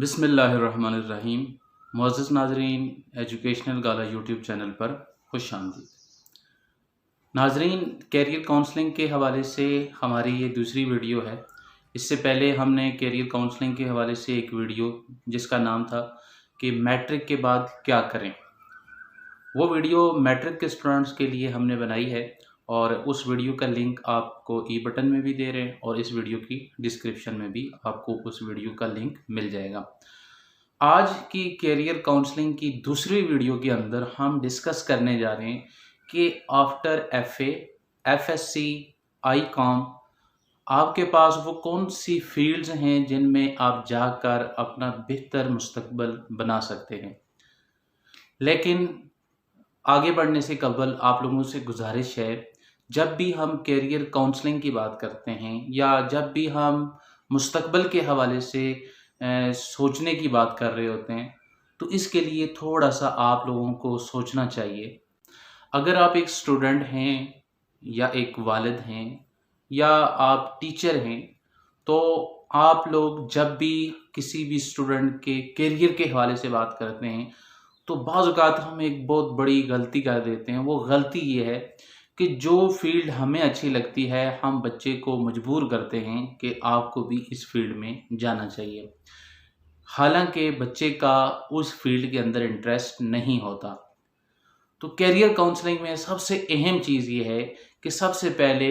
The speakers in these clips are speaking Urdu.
بسم اللہ الرحمن الرحیم۔ معزز ناظرین، ایجوکیشنل گالا یوٹیوب چینل پر خوش آمدید۔ ناظرین، کیریئر کاؤنسلنگ کے حوالے سے ہماری یہ دوسری ویڈیو ہے۔ اس سے پہلے ہم نے کیریئر کاؤنسلنگ کے حوالے سے ایک ویڈیو جس کا نام تھا کہ میٹرک کے بعد کیا کریں، وہ ویڈیو میٹرک کے اسٹوڈنٹس کے لیے ہم نے بنائی ہے، اور اس ویڈیو کا لنک آپ کو ای بٹن میں بھی دے رہے ہیں اور اس ویڈیو کی ڈسکرپشن میں بھی آپ کو اس ویڈیو کا لنک مل جائے گا۔ آج کی کیریئر کاؤنسلنگ کی دوسری ویڈیو کے اندر ہم ڈسکس کرنے جا رہے ہیں کہ after F A, F S C, I com, آپ کے پاس وہ کون سی فیلڈز ہیں جن میں آپ جا کر اپنا بہتر مستقبل بنا سکتے ہیں۔ لیکن آگے بڑھنے سے قبل آپ لوگوں سے گزارش ہے، جب بھی ہم کیریئر کاؤنسلنگ کی بات کرتے ہیں یا جب بھی ہم مستقبل کے حوالے سے سوچنے کی بات کر رہے ہوتے ہیں، تو اس کے لیے تھوڑا سا آپ لوگوں کو سوچنا چاہیے۔ اگر آپ ایک اسٹوڈنٹ ہیں یا ایک والد ہیں یا آپ ٹیچر ہیں، تو آپ لوگ جب بھی کسی بھی اسٹوڈنٹ کے کیریئر کے حوالے سے بات کرتے ہیں تو بعض اوقات ہم ایک بہت بڑی غلطی کر دیتے ہیں۔ وہ غلطی یہ ہے کہ جو فیلڈ ہمیں اچھی لگتی ہے ہم بچے کو مجبور کرتے ہیں کہ آپ کو بھی اس فیلڈ میں جانا چاہیے، حالانکہ بچے کا اس فیلڈ کے اندر انٹرسٹ نہیں ہوتا۔ تو کیریئر کاؤنسلنگ میں سب سے اہم چیز یہ ہے کہ سب سے پہلے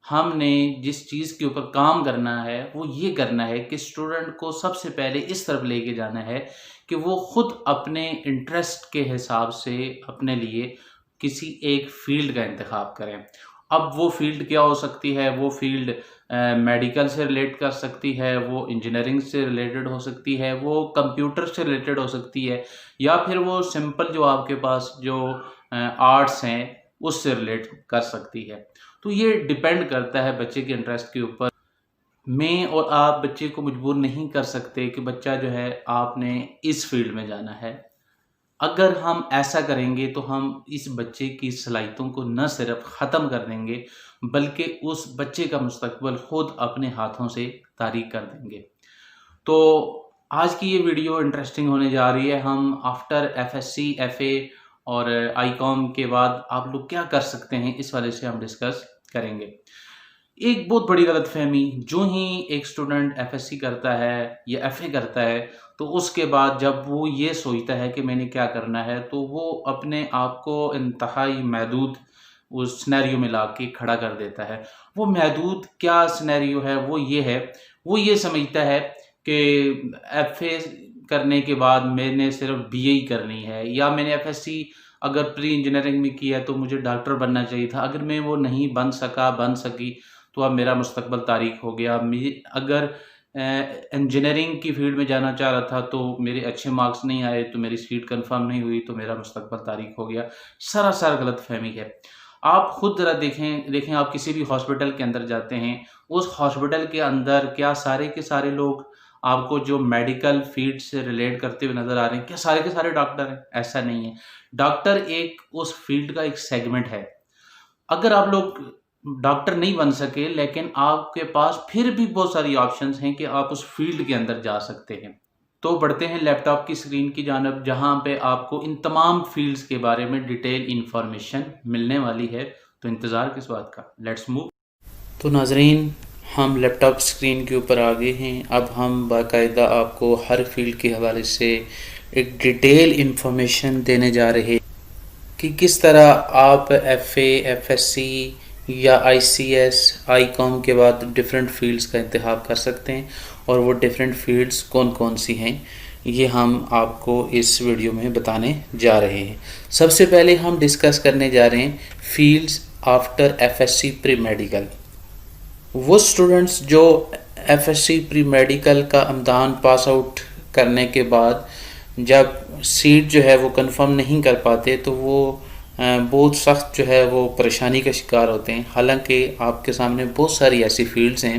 ہم نے جس چیز کے اوپر کام کرنا ہے وہ یہ کرنا ہے کہ اسٹوڈنٹ کو سب سے پہلے اس طرف لے کے جانا ہے کہ وہ خود اپنے انٹرسٹ کے حساب سے اپنے لیے کسی ایک فیلڈ کا انتخاب کریں۔ اب وہ فیلڈ کیا ہو سکتی ہے؟ وہ فیلڈ میڈیکل سے ریلیٹ کر سکتی ہے، وہ انجینئرنگ سے ریلیٹڈ ہو سکتی ہے، وہ کمپیوٹر سے ریلیٹڈ ہو سکتی ہے، یا پھر وہ سمپل جو آپ کے پاس جو آرٹس ہیں اس سے ریلیٹ کر سکتی ہے۔ تو یہ ڈیپینڈ کرتا ہے بچے کے انٹرسٹ کے اوپر۔ میں اور آپ بچے کو مجبور نہیں کر سکتے کہ بچہ جو ہے آپ نے اس فیلڈ میں جانا ہے۔ اگر ہم ایسا کریں گے تو ہم اس بچے کی صلاحیتوں کو نہ صرف ختم کر دیں گے بلکہ اس بچے کا مستقبل خود اپنے ہاتھوں سے تاریک کر دیں گے۔ تو آج کی یہ ویڈیو انٹرسٹنگ ہونے جا رہی ہے۔ ہم after F S C, F A اور آئی کام کے بعد آپ لوگ کیا کر سکتے ہیں اس والے سے ہم ڈسکس کریں گے۔ ایک بہت بڑی غلط فہمی، جو ہی ایک اسٹوڈنٹ ایف ایس سی کرتا ہے یا ایف اے کرتا ہے تو اس کے بعد جب وہ یہ سوچتا ہے کہ میں نے کیا کرنا ہے تو وہ اپنے آپ کو انتہائی محدود اس سینیریو میں لا کے کھڑا کر دیتا ہے۔ وہ محدود کیا سینیریو ہے؟ وہ یہ سمجھتا ہے کہ ایف اے کرنے کے بعد میں نے صرف بی اے ہی کرنی ہے، یا میں نے ایف ایس سی اگر پری انجینئرنگ میں کیا ہے تو مجھے ڈاکٹر بننا چاہیے تھا، اگر میں وہ نہیں بن سکی تو اب میرا مستقبل تاریک ہو گیا۔ اگر انجینئرنگ کی فیلڈ میں جانا چاہ رہا تھا تو میرے اچھے مارکس نہیں آئے تو میری سیٹ کنفرم نہیں ہوئی تو میرا مستقبل تاریک ہو گیا۔ سراسر غلط فہمی ہے۔ آپ خود ذرا دیکھیں آپ کسی بھی ہاسپٹل کے اندر جاتے ہیں، اس ہاسپٹل کے اندر کیا سارے کے سارے لوگ آپ کو جو میڈیکل فیلڈ سے ریلیٹ کرتے ہوئے نظر آ رہے ہیں؟ کیا سارے کے سارے ڈاکٹر ہیں؟ ایسا نہیں ہے۔ ڈاکٹر ایک اس فیلڈ کا ایک سیگمنٹ ہے۔ اگر آپ لوگ ڈاکٹر نہیں بن سکے لیکن آپ کے پاس پھر بھی بہت ساری آپشنز ہیں کہ آپ اس فیلڈ کے اندر جا سکتے ہیں۔ تو بڑھتے ہیں لیپ ٹاپ کی اسکرین کی جانب، جہاں پہ آپ کو ان تمام فیلڈز کے بارے میں ڈیٹیل انفارمیشن ملنے والی ہے۔ تو انتظار کس بات کا، لیٹس موو۔ تو ناظرین، ہم لیپ ٹاپ اسکرین کے اوپر آ گئے ہیں۔ اب ہم باقاعدہ آپ کو ہر فیلڈ کے حوالے سے ایک ڈیٹیل انفارمیشن دینے جا رہے ہیں کہ کس طرح آپ F A, F S C یا آئی سی ایس، آئی کام کے بعد ڈیفرنٹ فیلڈز کا انتخاب کر سکتے ہیں، اور وہ ڈیفرنٹ فیلڈز کون کون سی ہیں یہ ہم آپ کو اس ویڈیو میں بتانے جا رہے ہیں۔ سب سے پہلے ہم ڈسکس کرنے جا رہے ہیں fields after F S C pre medical. وہ اسٹوڈنٹس جو F S C pre medical کا امتحان پاس آؤٹ کرنے کے بعد جب سیٹ جو ہے وہ کنفرم نہیں کر پاتے تو وہ بہت سخت جو ہے وہ پریشانی کا شکار ہوتے ہیں، حالانکہ آپ کے سامنے بہت ساری ایسی فیلڈز ہیں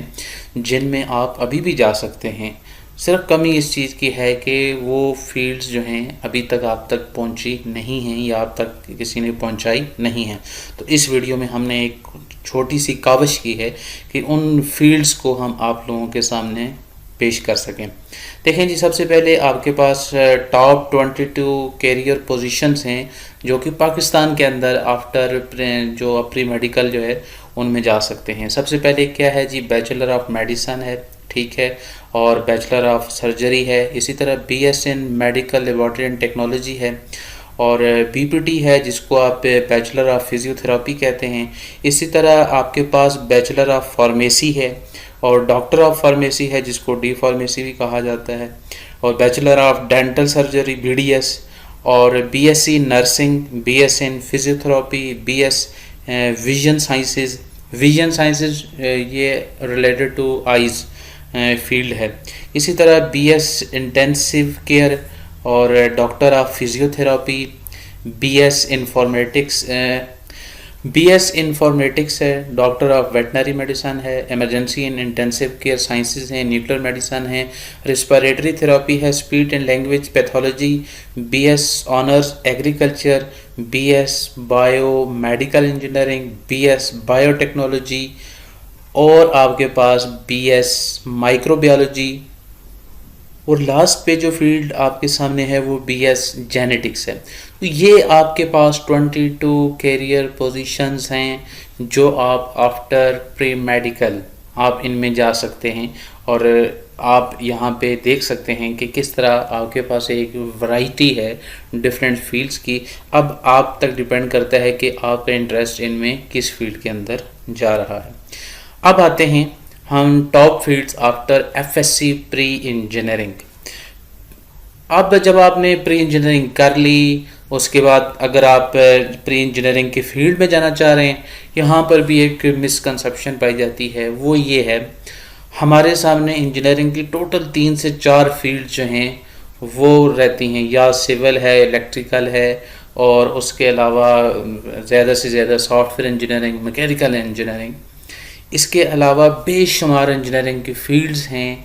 جن میں آپ ابھی بھی جا سکتے ہیں۔ صرف کمی اس چیز کی ہے کہ وہ فیلڈز جو ہیں ابھی تک آپ تک پہنچی نہیں ہیں یا آپ تک کسی نے پہنچائی نہیں ہیں۔ تو اس ویڈیو میں ہم نے ایک چھوٹی سی کاوش کی ہے کہ ان فیلڈز کو ہم آپ لوگوں کے سامنے پیش کر سکیں۔ دیکھیں جی، سب سے پہلے آپ کے پاس ٹاپ 22 کیریئر پوزیشنز ہیں جو کہ پاکستان کے اندر آفٹر جو پری میڈیکل جو ہے ان میں جا سکتے ہیں۔ سب سے پہلے کیا ہے جی، بیچلر آف میڈیسن ہے، ٹھیک ہے، اور بیچلر آف سرجری ہے، اسی طرح B S in medical laboratory and technology ہے، اور بی پی ٹی ہے جس کو آپ بیچلر آف فزیو تھراپی کہتے ہیں۔ اسی طرح آپ کے پاس بیچلر آف فارمیسی ہے، اور ڈاکٹر آف فارمیسی ہے جس کو ڈی فارمیسی بھی کہا جاتا ہے، اور bachelor of dental surgery B D S, اور B S C nursing, B S in physiotherapy, B S vision sciences یہ ریلیٹڈ ٹو آئیز فیلڈ ہے۔ اسی طرح بی ایس انٹینسیو کیئر اور doctor of physiotherapy, B S informatics ہے، ڈاکٹر آف ویٹنری میڈیسن ہے، emergency and intensive care sciences ہیں، نیوکلیر میڈیسن ہے، ریسپیریٹری تھراپی ہے، speech and language pathology, B S honours agriculture, B S bio medical engineering, B S bio technology, اور آپ کے پاس بی ایس مائکرو بایولوجی، اور لاسٹ پہ جو فیلڈ آپ کے سامنے ہے وہ بی ایس جینیٹکس ہے۔ تو یہ آپ کے پاس 22 کیریئر پوزیشنز ہیں جو آپ آفٹر پری میڈیکل آپ ان میں جا سکتے ہیں، اور آپ یہاں پہ دیکھ سکتے ہیں کہ کس طرح آپ کے پاس ایک ورائٹی ہے ڈفرینٹ فیلڈز کی۔ اب آپ تک ڈیپینڈ کرتا ہے کہ آپ کا انٹرسٹ ان میں کس فیلڈ کے اندر جا رہا ہے۔ اب آتے ہیں ہم top fields after F S C pre engineering. اب جب آپ نے پری انجینئرنگ کر لی، اس کے بعد اگر آپ پری انجینئرنگ کے فیلڈ میں جانا چاہ رہے ہیں، یہاں پر بھی ایک مسکنسیپشن پائی جاتی ہے، وہ یہ ہے ہمارے سامنے انجینئرنگ کی ٹوٹل 3 سے 4 فیلڈ جو ہیں وہ رہتی ہیں، یا سول ہے، الیکٹریکل ہے، اور اس کے علاوہ زیادہ سے زیادہ software engineering, mechanical engineering. اس کے علاوہ بے شمار انجینئرنگ کی فیلڈز ہیں۔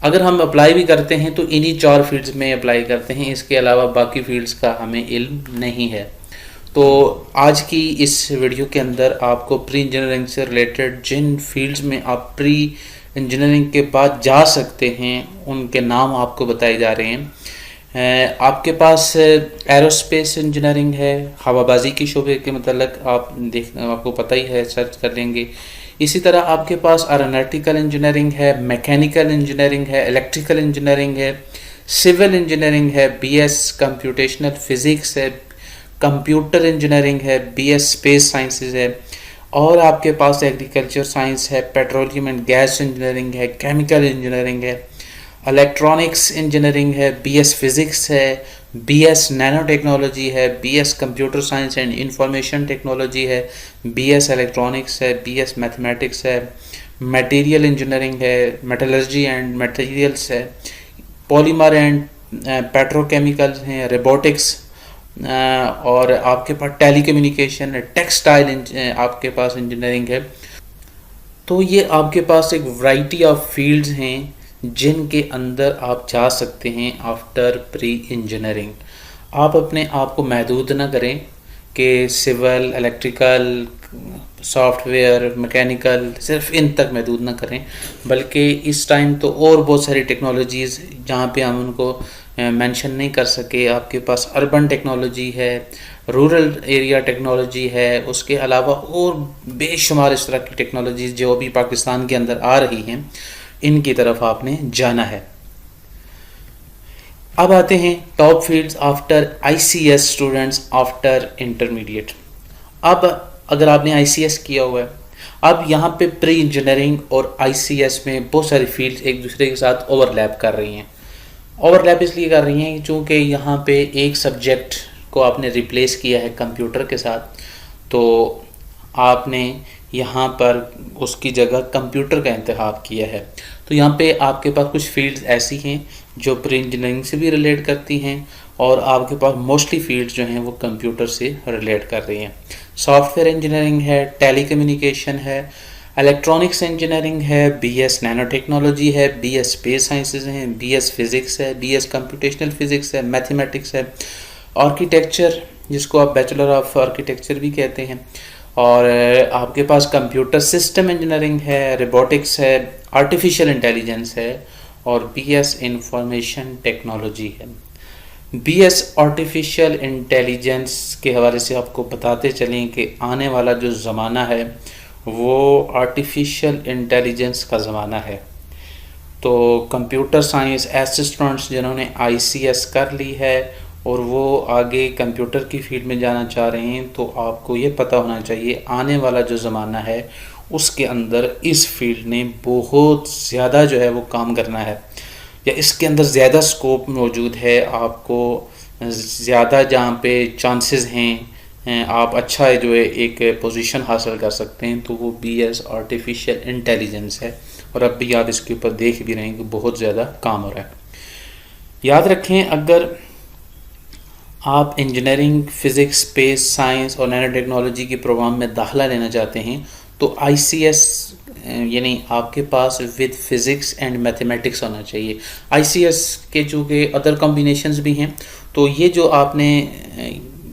اگر ہم اپلائی بھی کرتے ہیں تو انہی 4 فیلڈز میں اپلائی کرتے ہیں، اس کے علاوہ باقی فیلڈز کا ہمیں علم نہیں ہے۔ تو آج کی اس ویڈیو کے اندر آپ کو پری انجینئرنگ سے ریلیٹڈ جن فیلڈز میں آپ پری انجینئرنگ کے بعد جا سکتے ہیں ان کے نام آپ کو بتائے جا رہے ہیں۔ آپ کے پاس ایروسپیس انجینئرنگ ہے، ہوا بازی کے شعبے کے متعلق آپ کو پتہ ہی ہے، سرچ کر لیں گے۔ اسی طرح آپ کے پاس ایروناٹیکل انجینئرنگ ہے، میکینیکل انجینئرنگ ہے، الیکٹریکل انجینئرنگ ہے، سول انجینئرنگ ہے، بی ایس کمپیوٹیشنل فزکس ہے، کمپیوٹر انجینئرنگ ہے، بی ایس اسپیس سائنسز ہے، اور آپ کے پاس ایگریکلچر سائنس ہے، پیٹرولیم اینڈ گیس انجینئرنگ ہے، کیمیکل انجینئرنگ ہے، الیکٹرانکس انجینئرنگ ہے، بی ایس فزکس ہے، بی ایس نینو ٹیکنالوجی ہے، B S computer science and information technology ہے، بی ایس الیکٹرانکس ہے، بی ایس میتھمیٹکس ہے، میٹیریل انجینئرنگ ہے، میٹلرجی اینڈ میٹیریلس ہے، پولیمر اینڈ پیٹرو کیمیکلز ہیں، روبوٹکس، اور آپ کے پاس ٹیلی کمیونیکیشن ہے، ٹیکسٹائل آپ کے پاس انجینئرنگ ہے۔ تو یہ آپ کے پاس ایک ورائٹی آف فیلڈز ہیں جن کے اندر آپ جا سکتے ہیں آفٹر پری انجینئرنگ۔ آپ اپنے آپ کو محدود نہ کریں کہ civil, electrical, soft where, mechanical, صرف ان تک محدود نہ کریں، بلکہ اس ٹائم تو اور بہت ساری ٹیکنالوجیز جہاں پہ ہم ان کو مینشن نہیں کر سکے۔ آپ کے پاس اربن ٹیکنالوجی ہے، رورل ایریا ٹیکنالوجی ہے، اس کے علاوہ اور بے شمار اس طرح کی ٹیکنالوجیز جو ابھی پاکستان کے اندر آ رہی ہیں، ان کی طرف آپ نے جانا ہے۔ اب آتے ہیں top fields after I C S students after intermediate. اب اگر آپ نے آئی سی ایس کیا ہوا ہے، اب یہاں پہ پری انجینئرنگ اور آئی سی ایس میں بہت ساری فیلڈز ایک دوسرے کے ساتھ اوور لیپ کر رہی ہیں۔ اوور لیپ اس لیے کر رہی ہیں چونکہ یہاں پہ ایک سبجیکٹ کو آپ نے ریپلیس کیا ہے کمپیوٹر کے ساتھ، تو آپ نے یہاں پر اس کی جگہ کمپیوٹر کا انتخاب کیا ہے۔ تو یہاں پہ آپ کے پاس کچھ فیلڈز ایسی ہیں جو پری انجینئرنگ سے بھی ریلیٹ کرتی ہیں، اور آپ کے پاس موسٹلی فیلڈز جو ہیں وہ کمپیوٹر سے ریلیٹ کر رہی ہیں۔ سافٹ ویئر انجینئرنگ ہے، ٹیلی کمیونیکیشن ہے، الیکٹرانکس انجینئرنگ ہے، بی ایس نینو ٹیکنالوجی ہے، بی ایس اسپیس سائنسز ہیں، بی ایس فزکس ہے، بی ایس کمپیوٹیشنل فزکس ہے، میتھمیٹکس ہے، آرکیٹیکچر جس کو آپ بیچلر آف آرکیٹیکچر بھی کہتے ہیں، اور آپ کے پاس کمپیوٹر سسٹم انجینئرنگ ہے، روبوٹکس ہے، آرٹیفیشیل انٹیلیجنس ہے، اور بی ایس انفارمیشن ٹیکنالوجی ہے. بی ایس آرٹیفیشیل انٹیلیجنس کے حوالے سے آپ کو بتاتے چلیں کہ آنے والا جو زمانہ ہے وہ آرٹیفیشیل انٹیلیجنس کا زمانہ ہے. تو کمپیوٹر سائنس ایسے اسٹوڈنٹس جنہوں نے آئی سی ایس کر لی ہے اور وہ آگے کمپیوٹر کی فیلڈ میں جانا چاہ رہے ہیں، تو آپ کو یہ پتہ ہونا چاہیے آنے والا جو زمانہ ہے اس کے اندر اس فیلڈ نے بہت زیادہ جو ہے وہ کام کرنا ہے، یا اس کے اندر زیادہ سکوپ موجود ہے. آپ کو زیادہ جہاں پہ چانسز ہیں آپ اچھا جو ہے ایک پوزیشن حاصل کر سکتے ہیں، تو وہ بی ایس آرٹیفیشیل انٹیلیجنس ہے. اور اب بھی آپ اس کے اوپر دیکھ بھی رہے ہیں کہ بہت زیادہ کام ہو رہا ہے. یاد رکھیں اگر آپ انجینئرنگ، فزکس، اسپیس سائنس اور نینو ٹیکنالوجی کے پروگرام میں داخلہ لینا چاہتے ہیں تو آئی سی ایس یعنی آپ کے پاس ود فزکس اینڈ میتھمیٹکس ہونا چاہیے. آئی سی ایس کے چونکہ ادر کمبینیشنز بھی ہیں، تو یہ جو آپ نے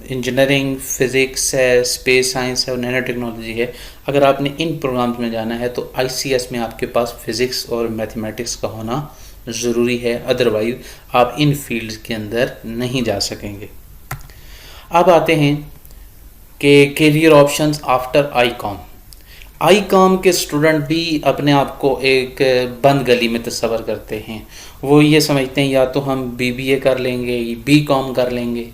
انجینئرنگ، فزکس ہے، اسپیس سائنس ہے اور نینو ٹیکنالوجی ہے، اگر آپ نے ان پروگرامز میں جانا ہے تو آئی سی ایس میں آپ کے پاس فزکس اور میتھمیٹکس کا ہونا ضروری ہے، ادروائز آپ ان فیلڈز کے اندر نہیں جا سکیں گے. اب آتے ہیں کہ کیریئر آپشنز آفٹر آئی کام. آئی کام کے اسٹوڈنٹ بھی اپنے آپ کو ایک بند گلی میں تصور کرتے ہیں. وہ یہ سمجھتے ہیں یا تو ہم بی بی اے کر لیں گے، بی کام کر لیں گے،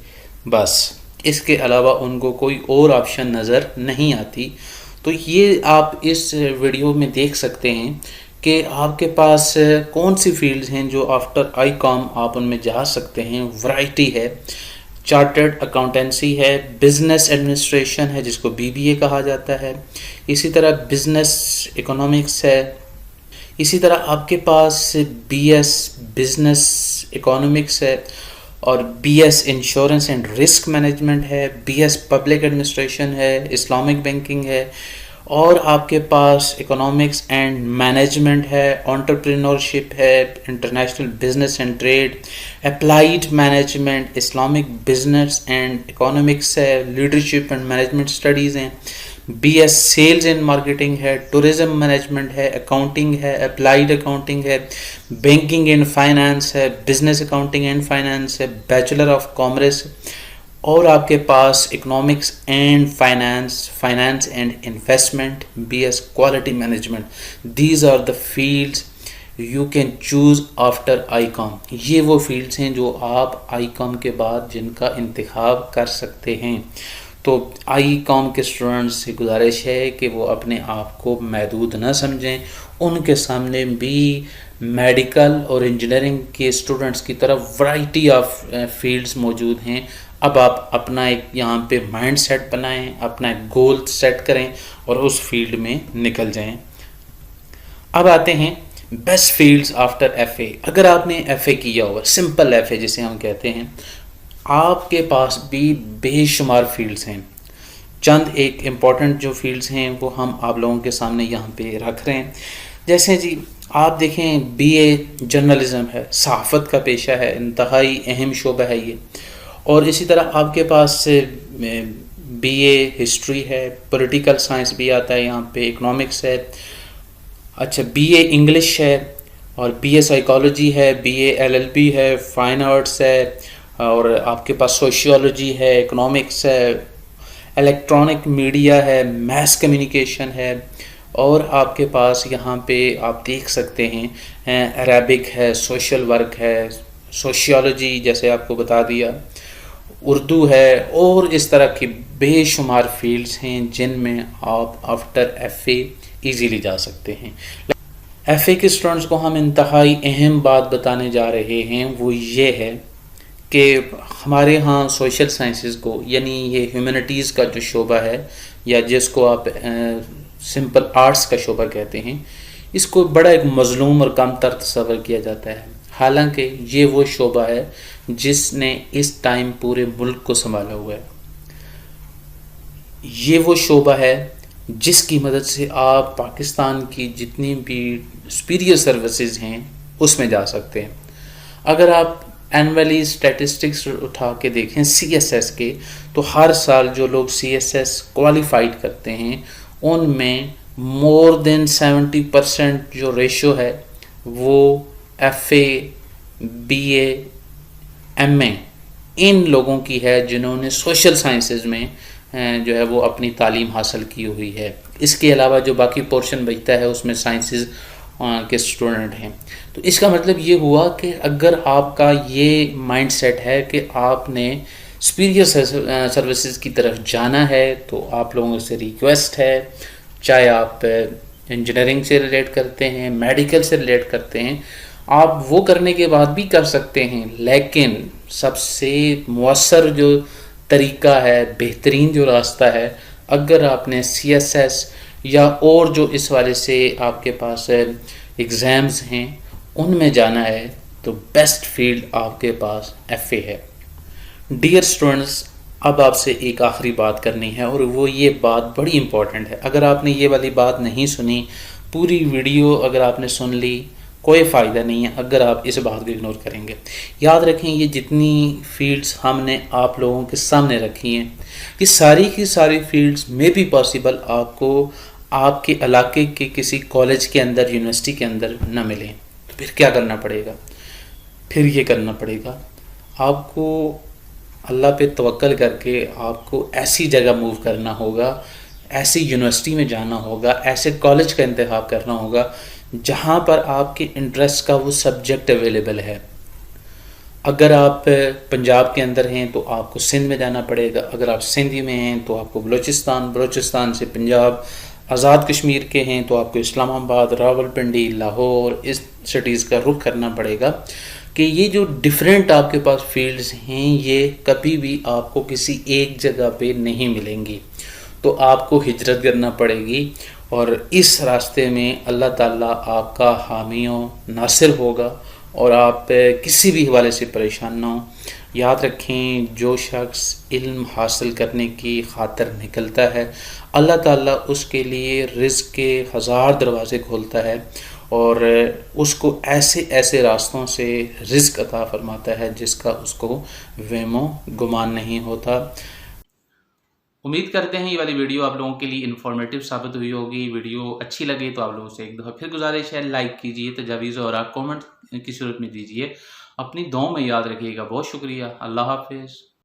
بس اس کے علاوہ ان کو کوئی اور آپشن نظر نہیں آتی. تو یہ آپ اس ویڈیو میں دیکھ سکتے ہیں کہ آپ کے پاس کون سی فیلڈز ہیں جو آفٹر آئی کام آپ ان میں جا سکتے ہیں. ورائٹی ہے. چارٹرڈ اکاؤنٹنسی ہے، بزنس ایڈمنسٹریشن ہے جس کو بی بی اے کہا جاتا ہے، اسی طرح بزنس اکنامکس ہے، اسی طرح آپ کے پاس بی ایس بزنس اکنامکس ہے، اور B S insurance and risk management ہے، بی ایس پبلک ایڈمنسٹریشن ہے، اسلامک بینکنگ ہے، اور آپ کے پاس اکنامکس اینڈ مینجمنٹ ہے، انٹرپرینورشپ ہے، international business and trade, applied management, Islamic business and economics ہے، لیڈرشپ اینڈ مینجمنٹ اسٹڈیز ہیں، B S sales and marketing ہے، ٹورزم مینجمنٹ ہے، اکاؤنٹنگ ہے، اپلائیڈ اکاؤنٹنگ ہے، بینکنگ اینڈ فائنانس ہے، بزنس اکاؤنٹنگ اینڈ فائنانس ہے، بیچلر آف کامرس، اور آپ کے پاس economics and finance and investment, B S quality management. These are the fields you can choose after I com. یہ وہ فیلڈز ہیں جو آپ آئی کام کے بعد جن کا انتخاب کر سکتے ہیں. تو آئی کام کے اسٹوڈنٹس سے گزارش ہے کہ وہ اپنے آپ کو محدود نہ سمجھیں. ان کے سامنے بھی میڈیکل اور انجینئرنگ کے اسٹوڈنٹس کی طرف ورائٹی آف فیلڈز موجود ہیں. اب آپ اپنا ایک یہاں پہ مائنڈ سیٹ بنائیں، اپنا ایک گول سیٹ کریں اور اس فیلڈ میں نکل جائیں. اب آتے ہیں best fields after F A. اگر آپ نے ایف اے کیا ہوا، سمپل ایف اے جسے ہم کہتے ہیں، آپ کے پاس بھی بے شمار فیلڈز ہیں. چند ایک امپورٹنٹ جو فیلڈز ہیں وہ ہم آپ لوگوں کے سامنے یہاں پہ رکھ رہے ہیں. جیسے جی آپ دیکھیں بی اے جرنلزم ہے، صحافت کا پیشہ ہے، انتہائی اہم شعبہ ہے یہ. اور اسی طرح آپ کے پاس بی اے ہسٹری ہے، پولیٹیکل سائنس بھی آتا ہے یہاں پہ، اکنامکس ہے، اچھا بی اے انگلش ہے، اور بی اے سائیکالوجی ہے، B A L L B ہے، فائن آرٹس ہے، اور آپ کے پاس سوشیولوجی ہے، اکنامکس ہے، الیکٹرانک میڈیا ہے، میس کمیونیکیشن ہے، اور آپ کے پاس یہاں پہ آپ دیکھ سکتے ہیں عربک ہے، سوشل ورک ہے، سوشیولوجی جیسے آپ کو بتا دیا، اردو ہے، اور اس طرح کی بے شمار فیلڈز ہیں جن میں آپ آفٹر ایف اے ایزیلی جا سکتے ہیں. ایف اے کے اسٹوڈنٹس کو ہم انتہائی اہم بات بتانے جا رہے ہیں، وہ یہ ہے کہ ہمارے ہاں سوشل سائنسز کو، یعنی یہ ہیومینٹیز کا جو شعبہ ہے یا جس کو آپ سمپل آرٹس کا شعبہ کہتے ہیں، اس کو بڑا ایک مظلوم اور کم تر تصور کیا جاتا ہے. حالانکہ یہ وہ شعبہ ہے جس نے اس ٹائم پورے ملک کو سنبھالا ہوا ہے. یہ وہ شعبہ ہے جس کی مدد سے آپ پاکستان کی جتنی بھی سپیریئر سروسز ہیں اس میں جا سکتے ہیں. اگر آپ اینولی اسٹیٹسٹکس اٹھا کے دیکھیں سی ایس ایس کے، تو ہر سال جو لوگ سی ایس ایس کوالیفائڈ کرتے ہیں ان میں مور دین 70% جو ریشو ہے وہ FA, BA, MA ان لوگوں کی ہے جنہوں نے سوشل سائنسز میں جو ہے وہ اپنی تعلیم حاصل کی ہوئی ہے. اس کے علاوہ جو باقی پورشن بچتا ہے اس میں سائنسز کے اسٹوڈنٹ ہیں. تو اس کا مطلب یہ ہوا کہ اگر آپ کا یہ مائنڈ سیٹ ہے کہ آپ نے سپیریئر سروسز کی طرف جانا ہے تو آپ لوگوں سے ریکویسٹ ہے، چاہے آپ انجینئرنگ سے ریلیٹ کرتے ہیں، میڈیکل سے ریلیٹ کرتے ہیں، آپ وہ کرنے کے بعد بھی کر سکتے ہیں، لیکن سب سے مؤثر جو طریقہ ہے، بہترین جو راستہ ہے، اگر آپ نے CSS یا اور جو اس والے سے آپ کے پاس ایگزامز ہیں ان میں جانا ہے تو بیسٹ فیلڈ آپ کے پاس FA ہے. ڈیئر اسٹوڈنٹس، اب آپ سے ایک آخری بات کرنی ہے اور وہ یہ بات بڑی امپورٹنٹ ہے. اگر آپ نے یہ والی بات نہیں سنی، پوری ویڈیو اگر آپ نے سن لی، کوئی فائدہ نہیں ہے اگر آپ اس بات کو اگنور کریں گے. یاد رکھیں یہ جتنی فیلڈز ہم نے آپ لوگوں کے سامنے رکھی ہیں، یہ ساری کی ساری فیلڈز میں بھی پاسبل آپ کو آپ کے علاقے کے کسی کالج کے اندر، یونیورسٹی کے اندر نہ ملیں. تو پھر کیا کرنا پڑے گا؟ پھر یہ کرنا پڑے گا آپ کو اللہ پہ توکل کر کے آپ کو ایسی جگہ موو کرنا ہوگا، ایسی یونیورسٹی میں جانا ہوگا، ایسے کالج کا انتخاب کرنا ہوگا جہاں پر آپ کے انٹرسٹ کا وہ سبجیکٹ اویلیبل ہے. اگر آپ پنجاب کے اندر ہیں تو آپ کو سندھ میں جانا پڑے گا، اگر آپ سندھ میں ہیں تو آپ کو بلوچستان سے پنجاب، آزاد کشمیر کے ہیں تو آپ کو اسلام آباد، راولپنڈی، لاہور اس سٹیز کا رخ کرنا پڑے گا. کہ یہ جو ڈیفرنٹ آپ کے پاس فیلڈز ہیں یہ کبھی بھی آپ کو کسی ایک جگہ پہ نہیں ملیں گی، تو آپ کو ہجرت کرنا پڑے گی. اور اس راستے میں اللہ تعالیٰ آپ کا حامی و ناصر ہوگا اور آپ کسی بھی حوالے سے پریشان نہ ہوں. یاد رکھیں جو شخص علم حاصل کرنے کی خاطر نکلتا ہے اللہ تعالیٰ اس کے لیے رزق کے 1000 دروازے کھولتا ہے اور اس کو ایسے ایسے راستوں سے رزق عطا فرماتا ہے جس کا اس کو وہم و گمان نہیں ہوتا. امید کرتے ہیں یہ والی ویڈیو آپ لوگوں کے لیے انفارمیٹیو ثابت ہوئی ہوگی. ویڈیو اچھی لگی تو آپ لوگوں سے ایک دفعہ پھر گزارش ہے، لائک کیجئے، تجاویز اور کامنٹ کی صورت میں دیجئے. اپنی دعاؤں میں یاد رکھیے گا. بہت شکریہ. اللہ حافظ.